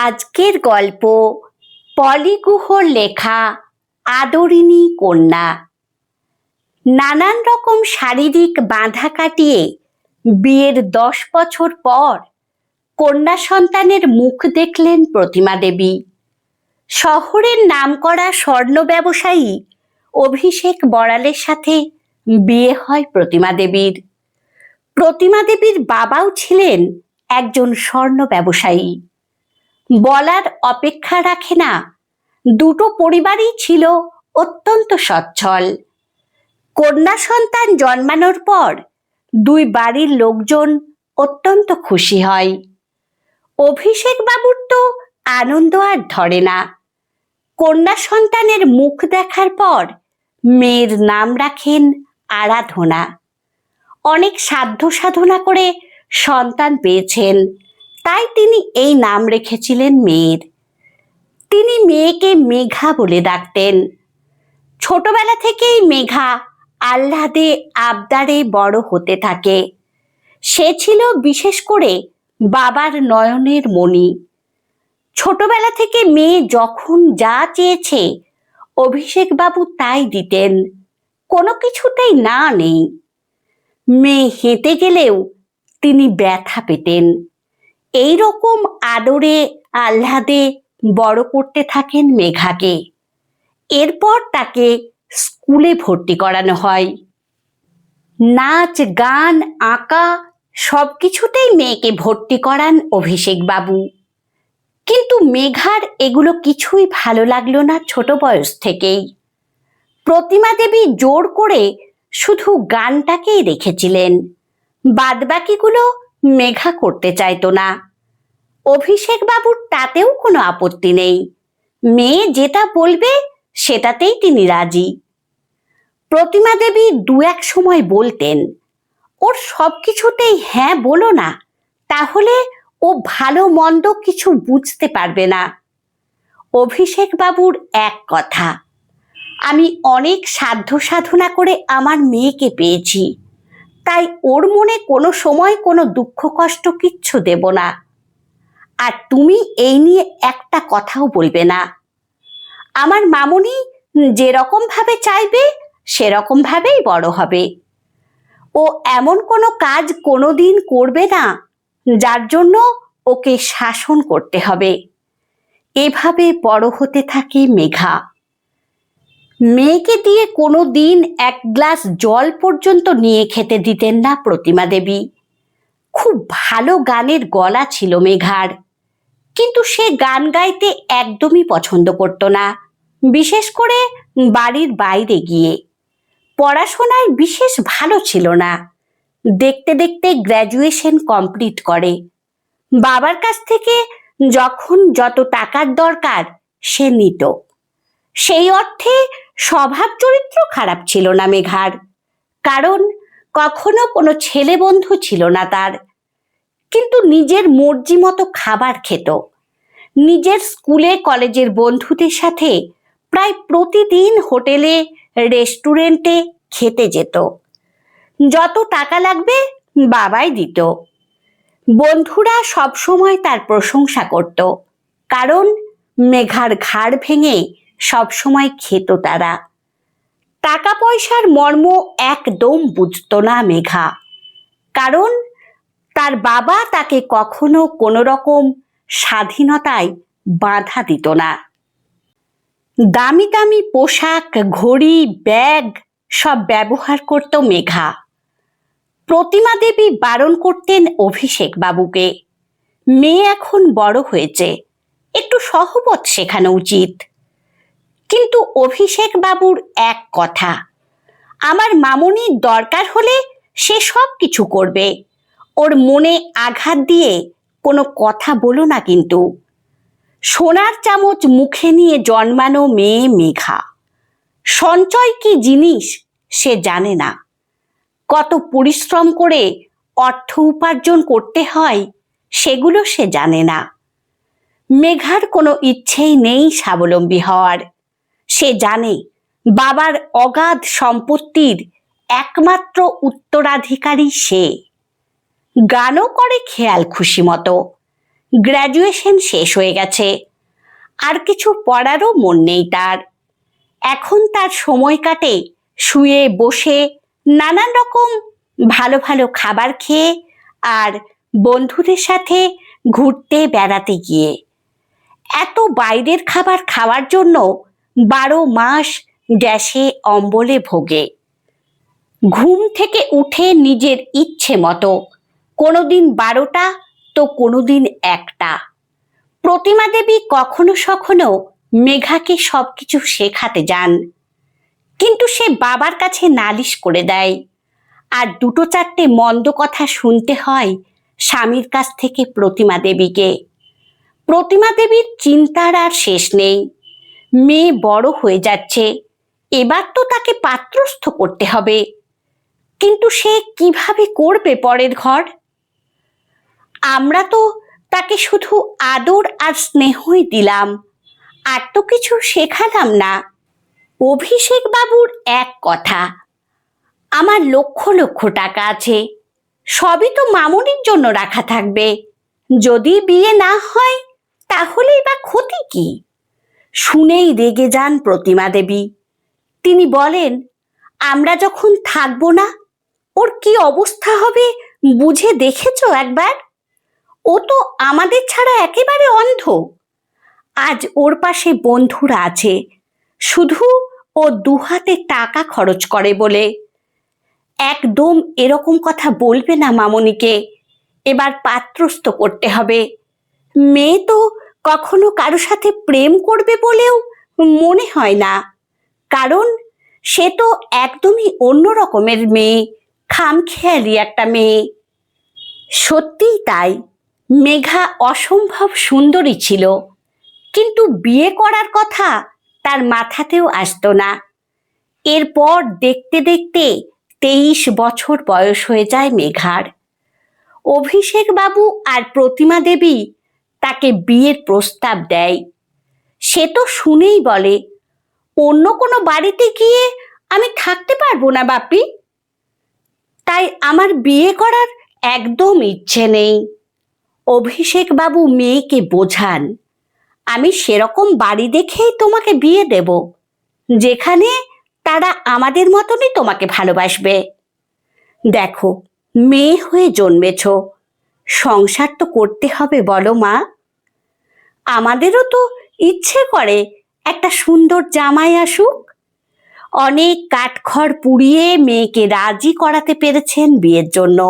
আজকের গল্প পলি গুহর লেখা আদরিণী কন্যা। নানান রকম শারীরিক বাধা কাটিয়ে বিয়ের 10 বছর পর কন্যা সন্তানের মুখ দেখলেন প্রতিমা দেবী। শহরের নামকরা স্বর্ণ ব্যবসায়ী অভিষেক বড়ালের সাথে বিয়ে হয় প্রতিমা দেবীর। প্রতিমা দেবীর বাবাও ছিলেন একজন স্বর্ণ ব্যবসায়ী। বলার অপেক্ষা রাখে না, দুটো পরিবারই ছিল অত্যন্ত সচ্ছল। কন্যা সন্তান জন্মানোর পর দুই বাড়ির লোকজন অত্যন্ত খুশি হয়। অভিষেক বাবুর তো আনন্দ আর ধরে না। কন্যা সন্তানের মুখ দেখার পর মেয়ের নাম রাখেন আরাধনা। অনেক সাধ্য সাধনা করে সন্তান পেয়েছেন, তাই তিনি এই নাম রেখেছিলেন মেয়ের। তিনি মেয়েকে মেঘা বলে ডাকতেন। ছোটবেলা থেকেই মেঘা আহ্লাদে আবদারে বড় হতে থাকে। সে ছিল বিশেষ করে বাবার নয়নের মণি। ছোটবেলা থেকে মেয়ে যখন যা চেয়েছে অভিষেক বাবু তাই দিতেন, কোনো কিছুতেই না নেই। মেয়ে হেঁটে গেলেও তিনি ব্যথা পেতেন। এই রকম আদরে আহ্লাদে বড় করতে থাকেন মেঘাকে। এরপর তাকে স্কুলে ভর্তি করানো হয়। নাচ, গান, আঁকা সবকিছুতেই মেয়েকে ভর্তি করান অভিষেক বাবু। কিন্তু মেঘার এগুলো কিছুই ভালো লাগলো না ছোট বয়স থেকেই। প্রতিমা দেবী জোর করে শুধু গানটাকেই রেখেছিলেন, বাদবাকিগুলো মেঘা করতে চাইতো না। অভিষেক বাবুর তাতেও কোনো আপত্তি নেই, মেয়ে যেটা বলবে সেটাতেই তিনি রাজি। প্রতিমা দেবী দু এক সময় বলতেন, ওর সব কিছুতেই হ্যাঁ বলো না, তাহলে ও ভালো মন্দ কিছু বুঝতে পারবে না। অভিষেক বাবুর এক কথা, আমি অনেক সাধ্য সাধনা করে আমার মেয়েকে পেয়েছি, তাই ওর মনে কোনো সময় কোনো দুঃখ কষ্ট কিচ্ছু দেব না। আর তুমি এই নিয়ে একটা কথাও বলবে না। আমার মামুনি যেরকম ভাবে চাইবে সেরকম ভাবেই বড় হবে। ও এমন কোনো কাজ কোনোদিন করবে না যার জন্য ওকে শাসন করতে হবে। এভাবে বড় হতে থাকে মেঘা। মেয়েকে দিয়ে কোনো দিন এক গ্লাস জল পর্যন্ত নিয়ে খেতে দিতেন না প্রতিমা দেবী। খুব ভালো গানের গলা ছিল মেঘার, কিন্তু সে গান গাইতে একদমই পছন্দ করত না, বিশেষ করে বাড়ির বাইরে গিয়ে। পড়াশোনায় বিশেষ ভালো ছিল না। দেখতে দেখতে গ্র্যাজুয়েশন কমপ্লিট করে। বাবার কাছ থেকে যখন যত টাকার দরকার সে নিত। সেই অর্থে স্বভাব চরিত্র খারাপ ছিল না মেঘার, কারণ কখনো কোনো ছেলে বন্ধু ছিল না তার। কিন্তু নিজের মর্জি মতো খাবার খেত। নিজের স্কুলে কলেজের বন্ধুদের সাথে প্রায় প্রতিদিন হোটেলে রেস্টুরেন্টে খেতে যেত। যত টাকা লাগবে বাবাই দিত। বন্ধুরা সবসময় তার প্রশংসা করত, কারণ মেঘার ঘাড় ভেঙে সবসময় খেত তারা। টাকা পয়সার মর্ম একদম বুঝতো না মেঘা, কারণ তার বাবা তাকে কখনো কোনো রকম স্বাধীনতায় বাধা দিত না। দামি দামি পোশাক, ঘড়ি, ব্যাগ সব ব্যবহার করত মেঘা। প্রতিমা দেবী বারণ করতেন অভিষেক বাবুকে, মেয়ে এখন বড় হয়েছে, একটু সহবত শেখানো উচিত। কিন্তু অভিষেক বাবুর এক কথা, আমার মামুনির দরকার হলে সে সব কিছু করবে, ওর মনে আঘাত দিয়ে কোনো কথা বলো না কিন্তু। সোনার চামচ মুখে নিয়ে জন্মানো মেয়ে মেঘা। সঞ্চয় কি জিনিস সে জানে না। কত পরিশ্রম করে অর্থ উপার্জন করতে হয় সেগুলো সে জানে না। মেঘার কোনো ইচ্ছেই নেই স্বাবলম্বী হওয়ার। সে জানে বাবার অগাধ সম্পত্তির একমাত্র উত্তরাধিকারী সে। গানও করে খেয়াল খুশি মতো, গ্র্যাজুয়েশন শেষ হয়ে গেছে, আর কিছু পড়ারও মন নেই তার। এখন তার সময় কাটে শুয়ে বসে, নানান রকম ভালো ভালো খাবার খেয়ে আর বন্ধুদের সাথে ঘুরতে বেড়াতে গিয়ে। এত বাইরের খাবার খাওয়ার জন্য 12 মাস গ্যাসে অম্বলে ভোগে। ঘুম থেকে উঠে নিজের ইচ্ছে মতো, কোনোদিন 12টা তো কোনোদিন 1টা। প্রতিমা দেবী কখনো সখনো মেঘাকে সবকিছু শেখাতে যান, কিন্তু সে বাবার কাছে নালিশ করে দেয়, আর 2-4টে মন্দ কথা শুনতে হয় স্বামীর কাছ থেকে প্রতিমা দেবীকে। প্রতিমা দেবীর চিন্তার আর শেষ নেই। মেয়ে বড় হয়ে যাচ্ছে, এবার তো তাকে পাত্রস্থ করতে হবে, কিন্তু সে কিভাবে করবে পরের ঘর? আমরা তো তাকে শুধু আদর আর স্নেহই দিলাম, আর তো কিছু শেখালাম না। অভিষেক বাবুর এক কথা, আমার লক্ষ লক্ষ টাকা আছে, সবই তো মামুনির জন্য রাখা থাকবে, যদি বিয়ে না হয় তাহলেই বা ক্ষতি কি? শুনেই রেগে যান প্রতিমা দেবী। তিনি বলেন, আমরা যখন থাকবো না ওর কি অবস্থা হবে বুঝে দেখেছো একবার? ও তো আমাদের ছাড়া একেবারে অন্ধ। আজ ওর পাশে বন্ধুরা আছে, শুধু ও 2 হাতে টাকা খরচ করে বলে। একদম এরকম কথা বলবে না মামনিকে, এবার পাত্রস্থ করতে হবে। মেয়ে তো কখনো কারো সাথে প্রেম করবে বলেও মনে হয় না, কারণ সে তো একদমই অন্য রকমের মেয়ে, খামখেয়ালি একটা মেয়ে। সত্যিই তাই, মেঘা অসম্ভব সুন্দরী ছিল, কিন্তু বিয়ে করার কথা তার মাথাতেও আসতো না। এরপর দেখতে দেখতে 23 বছর বয়স হয়ে যায় মেঘার। অভিষেক বাবু আর প্রতিমা দেবী তাকে বিয়ের প্রস্তাব দেয়। সে তো শুনেই বলে, অন্য কোনো বাড়িতে গিয়ে আমি থাকতে পারবো না বাপি, তাই আমার বিয়ে করার একদম ইচ্ছে নেই। অভিষেক বাবু মেয়েকে বোঝান, আমি সেরকম বাড়ি দেখেই তোমাকে বিয়ে দেব, যেখানে তারা আমাদের মতনই তোমাকে ভালোবাসবে। দেখো, মেয়ে হয়ে জন্মেছ, সংসার তো করতে হবে বলো মা। আমাদেরও তো ইচ্ছে করে একটা সুন্দর জামাই আসুক। অনেক কাঠখড় পুড়িয়ে মেয়েকে রাজি করাতে পেরেছেন বিয়ের জন্য,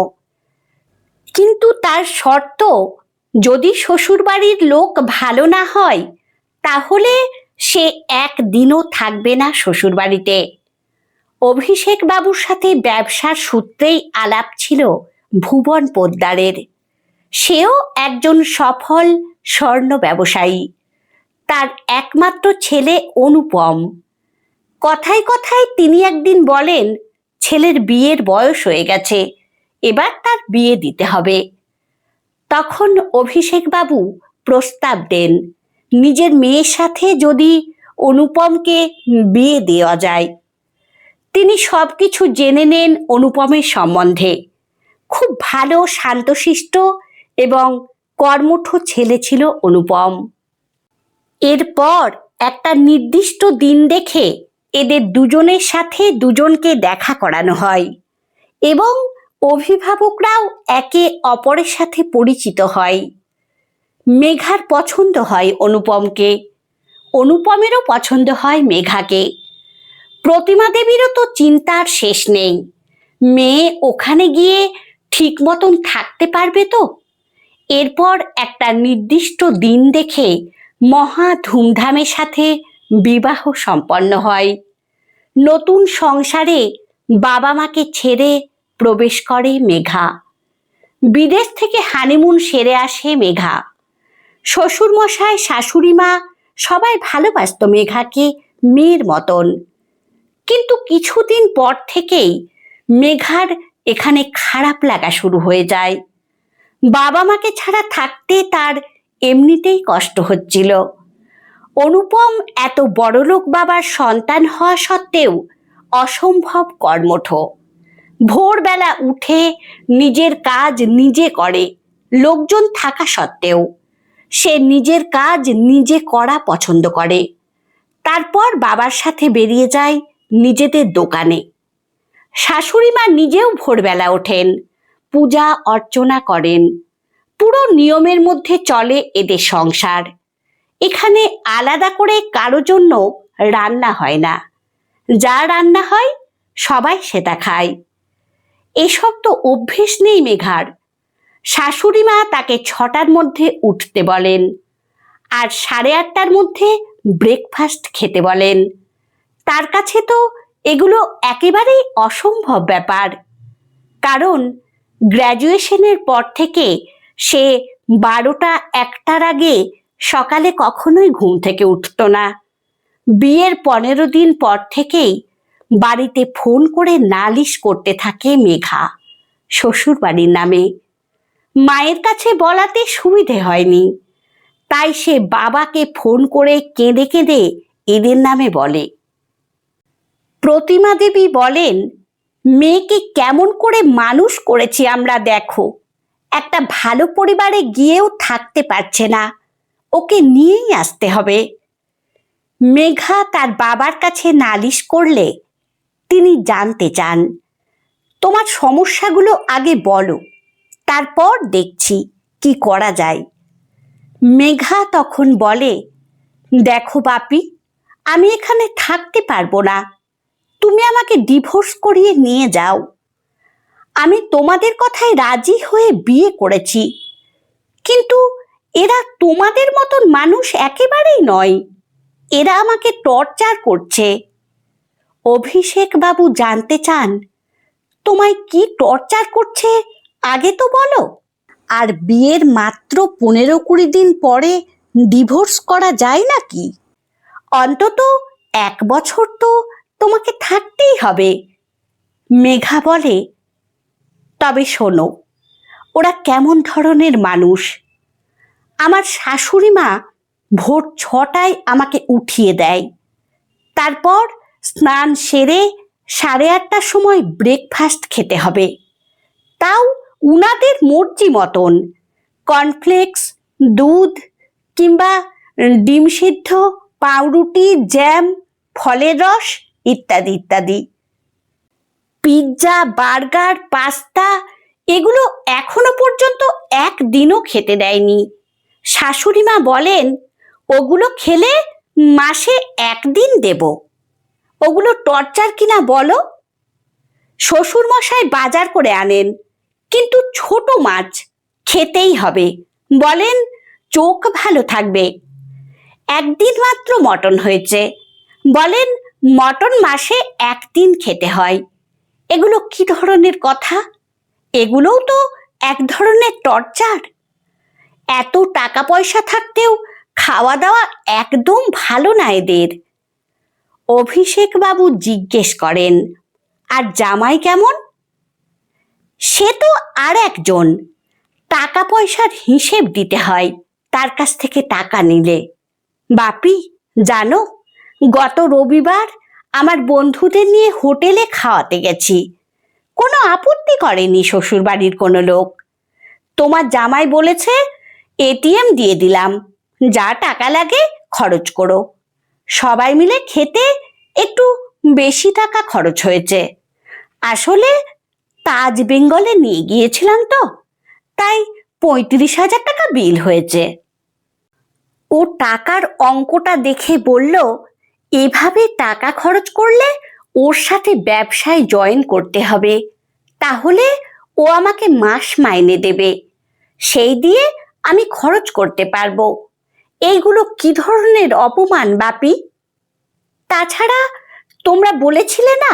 কিন্তু তার শর্ত, যদি শ্বশুরবাড়ির লোক ভালো না হয় তাহলে সে একদিনও থাকবে না শ্বশুরবাড়িতে। অভিষেক বাবুর সাথে ব্যবসার সূত্রেই আলাপ ছিল ভুবন পোদ্দারের। সেও একজন সফল স্বর্ণ ব্যবসায়ী। তার একমাত্র ছেলে অনুপম। কথায় কথায় তিনি একদিন বলেন, ছেলের বিয়ের বয়স হয়ে গেছে, এবার তার বিয়ে দিতে হবে। তখন অভিষেক বাবু প্রস্তাব দেন, নিজের মেয়ের সাথে যদি অনুপমকে বিয়ে দেওয়া যায়। তিনি সবকিছু জেনে নেন অনুপমের সম্বন্ধে। খুব ভালো, শান্তশিষ্ট এবং কর্মঠ ছেলে ছিল অনুপম। এরপর একটা নির্দিষ্ট দিন দেখে এদের দুজনের সাথে দুজনকে দেখা করানো হয় এবং অভিভাবকরাও একে অপরের সাথে পরিচিত হয়। মেঘার পছন্দ হয় অনুপমকে, অনুপমেরও পছন্দ হয় মেঘাকে। প্রতিমা দেবীরও তো চিন্তার শেষ নেই, মেয়ে ওখানে গিয়ে ঠিক মতন থাকতে পারবে তো। এরপর একটা নির্দিষ্ট দিন দেখে মহা ধুমধামের সাথে বিবাহ সম্পন্ন হয়। নতুন সংসারে বাবা মাকে ছেড়ে প্রবেশ করে মেঘা। বিদেশ থেকে হানিমুন সেরে আসে মেঘা। শ্বশুরমশাই, শাশুড়ি মা সবাই ভালোবাসত মেঘাকে মেয়ের মতন, কিন্তু কিছুদিন পর থেকেই মেঘার এখানে খারাপ লাগা শুরু হয়ে যায়। বাবা মাকে ছাড়া থাকতে তার এমনিতেই কষ্ট হচ্ছিল। অনুপম এত বড়লোক বাবার সন্তান হওয়া সত্ত্বেও অসম্ভব কর্মঠ। ভোরবেলা উঠে নিজের কাজ নিজে করে, লোকজন থাকা সত্ত্বেও। সে নিজের কাজ নিজে করা পছন্দ করে। তারপর বাবার সাথে বেরিয়ে যায় নিজেদের দোকানে। শাশুড়ি মা নিজেও ভোরবেলা ওঠেন, পূজা অর্চনা করেন। পুরো নিয়মের মধ্যে চলে এদের সংসার। এখানে আলাদা করে কারো জন্য রান্না হয় না। যা রান্না হয় সবাই সেটা খায়। এসব তো অভ্যেস নেই মেঘার। শাশুড়ি মা তাকে 6টার মধ্যে উঠতে বলেন আর 8:30টার মধ্যে ব্রেকফাস্ট খেতে বলেন। তার কাছে তো এগুলো একেবারেই অসম্ভব ব্যাপার, কারণ গ্র্যাজুয়েশনের পর থেকে সে 12টা-1টার আগে সকালে কখনোই ঘুম থেকে উঠত না। বিয়ের 15 দিন পর থেকেই বাড়িতে ফোন করে নালিশ করতে থাকে মেঘা শ্বশুর বাড়ির নামে। মায়ের কাছে বলাতে সুবিধে হয়নি, তাই সে বাবাকে ফোন করে কেঁদে কেঁদে এদের নামে বলে। প্রতিমা দেবী বলেন, মেয়েকে কেমন করে মানুষ করেছি আমরা দেখো, একটা ভালো পরিবারে গিয়েও থাকতে পারছে না, ওকে নিয়েই আসতে হবে। মেঘা তার বাবার কাছে নালিশ করলে তিনি জানতে চান, তোমার সমস্যাগুলো আগে বলো, তারপর দেখছি কি করা যায়। মেঘা তখন বলে, দেখো বাপি, আমি এখানে থাকতে পারবো না, তুমি আমাকে ডিভোর্স করিয়ে নিয়ে যাও। আমি তোমাদের কথায় রাজি হয়ে বিয়ে করেছি, কিন্তু এরা তোমাদের মতন মানুষ একেবারেই নয়। এরা আমাকে টর্চার করছে। অভিষেক বাবু জানতে চান, তোমায় কি টর্চার করছে আগে তো বলো। আর বিয়ের মাত্র 15-20 দিন পরে ডিভোর্স করা যায় নাকি? অন্তত 1 বছর তো তোমাকে থাকতেই হবে। মেঘা বলে, তবে শোনো, ওরা কেমন ধরনের মানুষ। আমার শাশুড়ি মা ভোর 6টায় আমাকে উঠিয়ে দেয়, তারপর স্নান সেরে 8:30টার সময় ব্রেকফাস্ট খেতে হবে, তাও উনাদের মর্জি মতন। কর্নফ্লেক্স, দুধ কিংবা ডিম সিদ্ধ, পাউরুটি, জ্যাম, ফলের রস ইত্যাদি ইত্যাদি। পিৎজা, বার্গার, পাস্তা এগুলো এখনো পর্যন্ত একদিনও খেতে দেয়নি। শাশুড়ি মা বলেন, ওগুলো খেলে মাসে 1 দিন দেব। ওগুলো টর্চার কিনা বলো? শ্বশুর মশাই বাজার করে আনেন, কিন্তু ছোট মাছ খেতেই হবে, বলেন চোখ ভালো থাকবে। 1 দিন মাত্র মটন হয়েছে, বলেন মটন মাসে 1 দিন খেতে হয়। এগুলো কি ধরনের কথা? এগুলোও তো এক ধরনের টর্চার। এত টাকা পয়সা থাকতেও খাওয়া দাওয়া একদম ভালো না এদের। অভিষেক বাবু জিজ্ঞেস করেন, আর জামাই কেমন? সে তো আর একজন, টাকা পয়সার হিসেব দিতে হয় তার কাছ থেকে টাকা নিলে। বাপি জানো, গত রবিবার আমার বন্ধুদের নিয়ে হোটেলে খাওয়াতে গেছি, কোনো আপত্তি করেনি শ্বশুর বাড়ির কোনো লোক। তোমার জামাই বলেছে, এটিএম দিয়ে দিলাম, যা টাকা লাগে খরচ করো। সবাই মিলে খেতে একটু বেশি টাকা খরচ হয়েছে। আসলে তাজ বেঙ্গলে নিয়ে গিয়েছিলাম তো, তাই 35,000 টাকা বিল হয়েছে। ও টাকার অঙ্কটা দেখে বলল, এভাবে টাকা খরচ করলে ওর সাথে ব্যবসায় জয়েন করতে হবে, তাহলে ও আমাকে মাস মাইনে দেবে, সেই দিয়ে আমি খরচ করতে পারবো। এইগুলো কি ধরনের অপমান বাপি? তাছাড়া তোমরা বলেছিলে না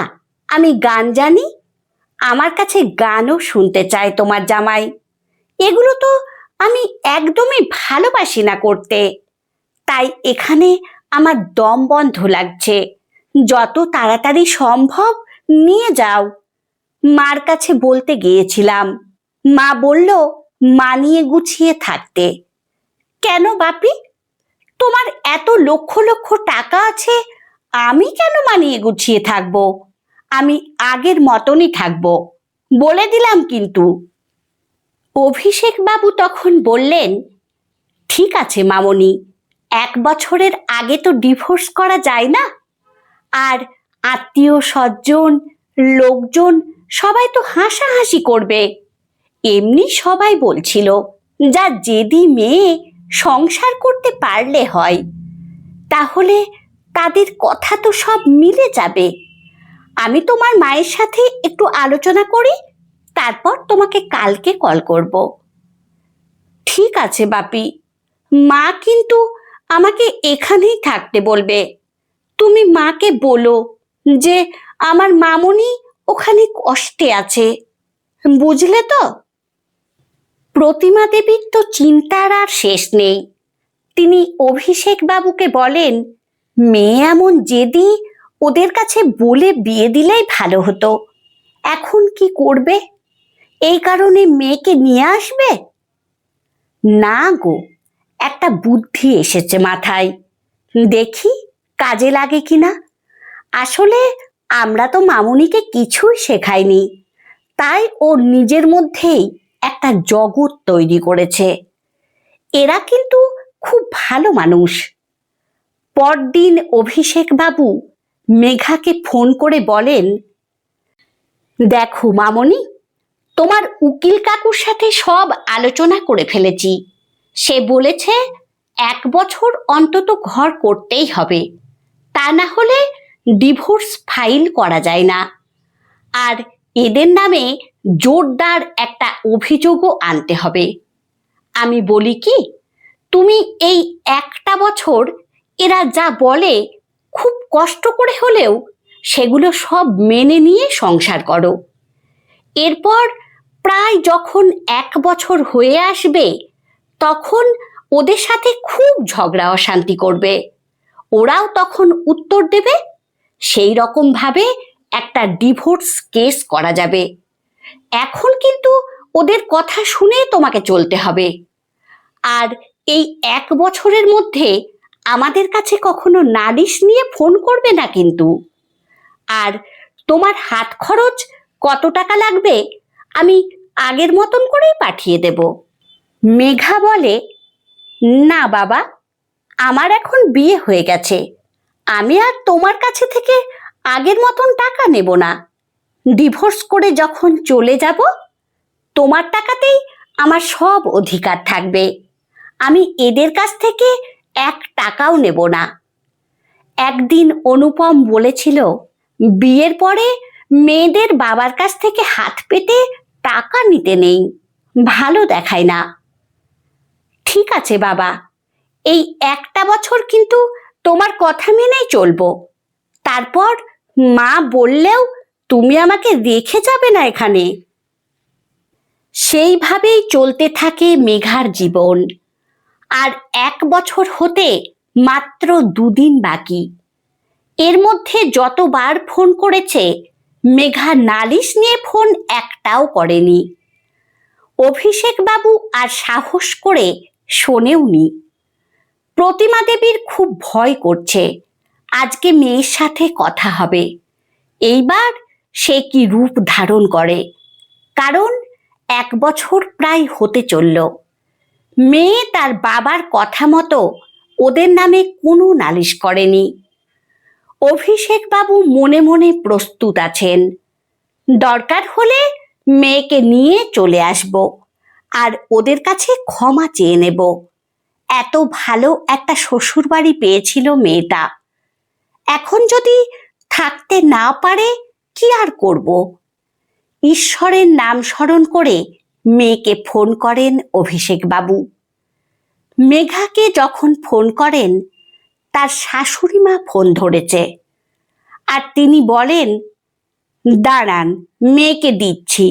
আমি গান জানি, আমার কাছে গানও শুনতে চায় তোমার জামাই। এগুলো তো আমি একদমই ভালোবাসি না করতে, তাই এখানে আমার দম বন্ধ লাগছে। যত তাড়াতাড়ি সম্ভব নিয়ে যাও। মার কাছে বলতে গিয়েছিলাম, মা বলল মানিয়ে গুছিয়ে থাকতে। কেন বাপি, তোমার এত লক্ষ লক্ষ টাকা আছে, আমি কেন মানিয়ে গুছিয়ে থাকবো? আমি আগের মতনই থাকবো, বলে দিলাম কিন্তু। অভিষেক বাবু তখন বললেন, ঠিক আছে মামনি, 1 বছরের আগে তো ডিভোর্স করা যায় না। আর আত্মীয় স্বজন, লোকজন সবাই তো হাসাহাসি করবে। এমনি সবাই বলছিল, যা জেদি মেয়ে, সংসার করতে পারলে হয়। তাহলে তাদের কথা তো সব মিলে যাবে। আমি তোমার মায়ের সাথে একটু আলোচনা করি, তারপর তোমাকে কালকে কল করব। ঠিক আছে বাপি, মা কিন্তু আমাকে এখানেই থাকতে বলবে। তুমি মাকে বলো যে আমার মামনি ওখানে কষ্টে আছে, বুঝলে তো? প্রতিমা দেবীর তো চিন্তার আর শেষ নেই। তিনি অভিষেক বাবুকে বলেন, মেয়ে এমন জেদি, ওদের কাছে বলে বিয়ে দিলেই ভালো হতো। এখন কি করবে? এই কারণে মেয়েকে নিয়ে আসবে? না গো, একটা বুদ্ধি এসেছে মাথায়, দেখি কাজে লাগে কিনা। আসলে আমরা তো মামুনিকে কিছুই শেখাইনি, তাই ওর নিজের মধ্যেই একটা জগৎ তৈরি করেছে। এরা কিন্তু খুব ভালো মানুষ। পরদিন অভিষেক বাবু মেঘাকে ফোন করে বলেন, দেখো মামনি, তোমার উকিল কাকুর সাথে সব আলোচনা করে ফেলেছি। সে বলেছে 1 বছর অন্তত ঘর করতেই হবে, তা না হলে ডিভোর্স ফাইল করা যায় না। আর এদের নামে জোরদার একটা অভিযোগও আনতে হবে। আমি বলি কি, তুমি এই 1টা বছর এরা যা বলে খুব কষ্ট করে হলেও সেগুলো সব মেনে নিয়ে সংসার করো। এরপর প্রায় যখন 1 বছর হয়ে আসবে, তখন ওদের সাথে খুব ঝগড়া অশান্তি করবে। ওরাও তখন উত্তর দেবে। সেই রকম ভাবে একটা ডিভোর্স কেস করা যাবে। এখন কিন্তু ওদের কথা শুনে তোমাকে চলতে হবে। আর এই 1 বছরের মধ্যে আমাদের কাছে কখনো নালিশ নিয়ে ফোন করবে না কিন্তু। আর তোমার হাত খরচ কত টাকা লাগবে আমি আগের মতন করেই পাঠিয়ে দেব। মেঘা বলে, না বাবা, আমার এখন বিয়ে হয়ে গেছে, আমি আর তোমার কাছে থেকে আগের মতন টাকা নেব না। ডিভোর্স করে যখন চলে যাব, তোমার টাকাতেই আমার সব অধিকার থাকবে। আমি এদের কাছ থেকে 1 টাকাও নেব না। একদিন অনুপম বলেছিল, বিয়ের পরে মেয়েদের বাবার কাছ থেকে হাত পেতে টাকা নিতে নেই, ভালো দেখায় না। ঠিক আছে বাবা, এই 1টা বছর কিন্তু তোমার কথা মেনেই চলবো। তারপর মা বললেও তুমি আমাকে রেখে যাবে না এখানে। সেইভাবেই চলতে থাকে মেঘার জীবন। আর 1 বছর হতে মাত্র 2 দিন বাকি। এর মধ্যে যতবার ফোন করেছে, মেঘা নালিশ নিয়ে ফোন একটাও করেনি। অভিষেক বাবু আর সাহস করে শোনেওনি। প্রতিমা দেবীর খুব ভয় করছে, আজকে মেয়ের সাথে কথা হবে। এইবার সে কি রূপ ধারণ করে, কারণ 1 বছর প্রায় হতে চলল। মেয়ে তার বাবার কথা মতো ওদের নামে কোনো নালিশ করেনি। অভিষেক বাবু মনে মনে প্রস্তুত আছেন, দরকার হলে মেয়েকে নিয়ে চলে আসব আর ওদের কাছে ক্ষমা চেয়ে নেব। এত ভালো একটা শ্বশুর বাড়ি পেয়েছিল মেয়েটা, এখন যদি থাকতে না পারে কি আর করব। ঈশ্বরের নাম স্মরণ করে মেয়েকে ফোন করেন অভিষেক বাবু। মেঘাকে যখন ফোন করেন, তার শাশুড়ি মা ফোন ধরেছে আর তিনি বলেন, দাঁড়ান, মেয়েকে দিচ্ছি,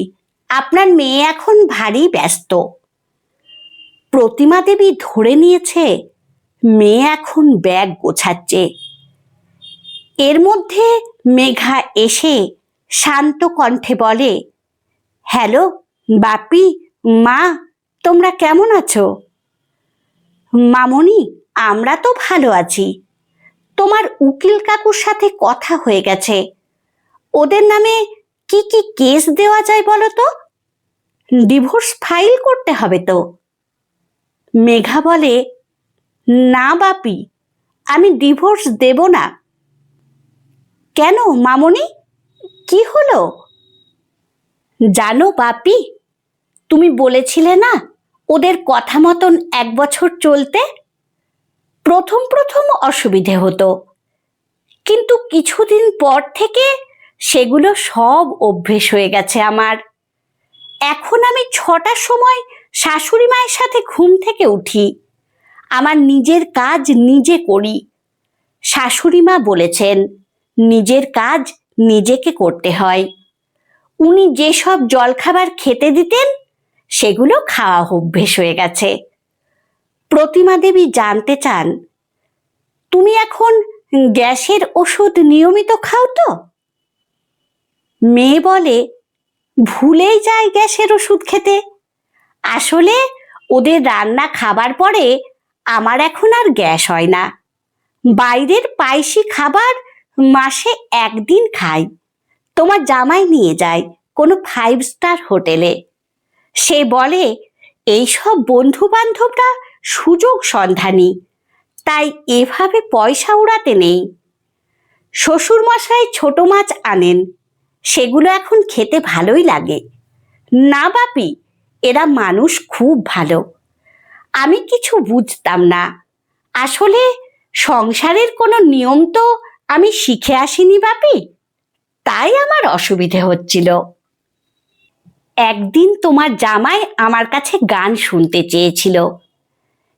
আপনার মেয়ে এখন ভারী ব্যস্ত। প্রতিমা দেবী ধরে নিয়েছে মেয়ে এখন ব্যাগ গোছাচ্ছে। এর মধ্যে মেঘা এসে শান্ত কণ্ঠে বলে, হ্যালো বাপি, মা, তোমরা কেমন আছো? মামনি, আমরা তো ভালো আছি। তোমার উকিল কাকুর সাথে কথা হয়ে গেছে, ওদের নামে কি কি কেস দেওয়া যায় বলো তো? ডিভোর্স ফাইল করতে হবে তো? মেঘা বলে, না বাপি, আমি ডিভোর্স দেব না। কেন মামনি, কি হলো? জানো বাপি, তুমি বলেছিলে না ওদের কথা মতন 1 বছর চলতে। প্রথম প্রথম অসুবিধে হতো, কিন্তু কিছুদিন পর থেকে সেগুলো সব অভ্যেস হয়ে গেছে আমার। এখন আমি 6টার সময় শাশুড়ি মায়ের সাথে ঘুম থেকে উঠি, আমার নিজের কাজ নিজে করি। শাশুড়ি মা বলেছেন নিজের কাজ নিজেকে করতে হয়। উনি যেসব জলখাবার খেতে দিতেন সেগুলো খাওয়া অভ্যেস হয়ে গেছে। প্রতিমা দেবী জানতে চান, তুমি এখন গ্যাসের ওষুধ নিয়মিত খাও তো? মেয়ে বলে, ভুলেই যায় গ্যাসের ওষুধ খেতে। আসলে ওদের রান্না খাবার পরে আমার এখন আর গ্যাস হয় না। বাইরের পাইসি খাবার মাসে 1 দিন খাই। তোমার জামাই নিয়ে যায় কোনো 5 স্টার হোটেলে। সে বলে এইসব বন্ধু বান্ধবরা সুযোগ সন্ধানী, তাই এভাবে পয়সা উড়াতে নেই। শ্বশুরমশাই ছোট মাছ আনেন, সেগুলো এখন খেতে ভালোই লাগে। না বাপি, এরা মানুষ খুব ভালো। আমি কিছু বুঝতাম না। আসলে সংসারের কোনো নিয়ম তো আমি শিখে আসিনি বাপি, তাই আমার অসুবিধে হচ্ছিল। একদিন তোমার জামাই আমার কাছে গান শুনতে চেয়েছিল।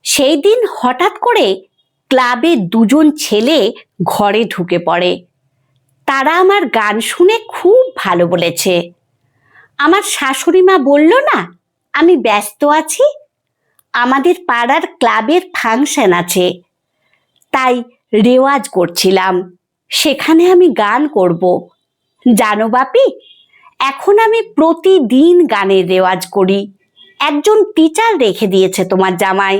সেই দিন হঠাৎ করে ক্লাবে 2জন ছেলে ঘরে ঢুকে পড়ে। তারা আমার গান শুনে খুব ভালো বলেছে। আমার শাশুড়ি মা বলল না আমি ব্যস্ত আছি, আমাদের পাড়ার ক্লাবের ফাংশন আছে, তাই রেওয়াজ করছিলাম, সেখানে আমি গান করব। জানো বাপি, এখন আমি প্রতিদিন গানের রেওয়াজ করি। একজন টিচার রেখে দিয়েছে তোমার জামাই,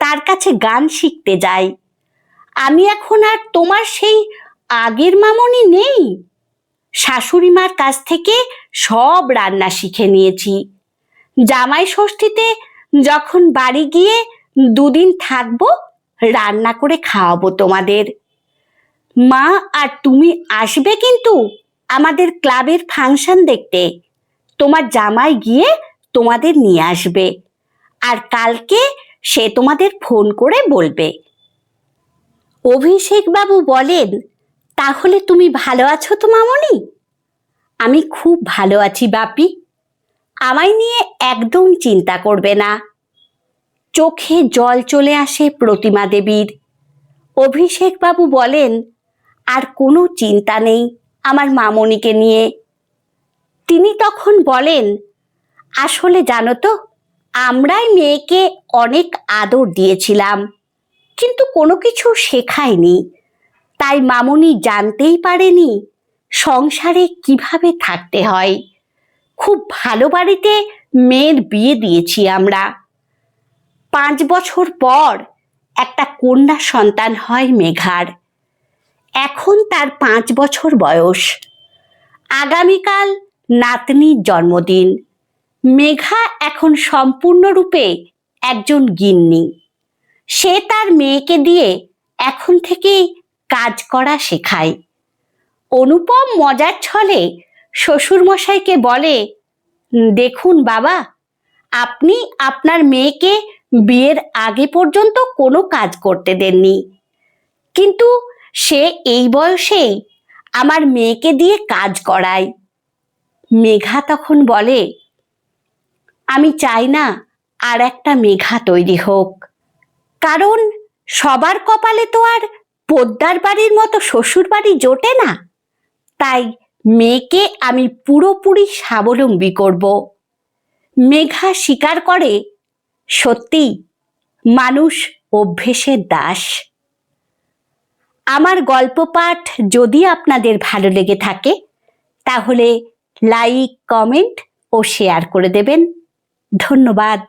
তার কাছে গান শিখতে যাই। আমি এখন আর তোমার সেই আগের মামনি নেই। শাশুড়ি মার কাছ থেকে সব রান্না শিখে নিয়েছি। জামাই ষষ্ঠীতে যখন বাড়ি গিয়ে 2 দিন থাকবো, রান্না করে খাওয়াবো তোমাদের। মা আর তুমি আসবে কিন্তু আমাদের ক্লাবের ফাংশন দেখতে। তোমার জামাই গিয়ে তোমাদের নিয়ে আসবে, আর কালকে সে তোমাদের ফোন করে বলবে। অভিষেক বাবু বলেন, তাহলে তুমি ভালো আছো তো মামনি? আমি খুব ভালো আছি বাপি, আমায় নিয়ে একদম চিন্তা করবে না। চোখে জল চলে আসে প্রতিমা দেবীর। অভিষেক বাবু বলেন, আর কোনো চিন্তা নেই আমার মামনিকে নিয়ে। তিনি তখন বলেন, আসলে জানো তো, আমরাই মেয়েকে অনেক আদর দিয়েছিলাম, কিন্তু কোনো কিছু শেখায়নি, তাই মামনি জানতেই পারেনি সংসারে কিভাবে থাকতে হয়। খুব ভালো বাড়িতে মেয়ের বিয়ে দিয়েছি আমরা। 5 বছর পর একটা কন্যা সন্তান হয় মেঘার। এখন তার 5 বছর বয়স। আগামীকাল নাতনির জন্মদিন। মেঘা এখন সম্পূর্ণরূপে একজন গিন্নি। সে তার মেয়েকে দিয়ে এখন থেকেই কাজ করা শেখায়। অনুপম মজার ছলে শ্বশুরমশাইকে বলে, দেখুন বাবা, আপনি আপনার মেয়েকে বিয়ের আগে পর্যন্ত কোনো কাজ করতে দেননি, কিন্তু সে এই বয়সেই আমার মেয়েকে দিয়ে কাজ করায়। মেঘা তখন বলে, আমি চাই না আর একটা মেঘা তৈরি হোক, কারণ সবার কপালে তো আর পোদ্দার বাড়ির মতো শ্বশুর বাড়ি জোটে না। তাই মেয়েকে আমি পুরোপুরি স্বাবলম্বী করব। মেঘা স্বীকার করে, সত্যি মানুষ অভ্যেসের দাস। আমার গল্প পাঠ যদি আপনাদের ভালো লেগে থাকে তাহলে লাইক, কমেন্ট ও শেয়ার করে দেবেন। ধন্যবাদ।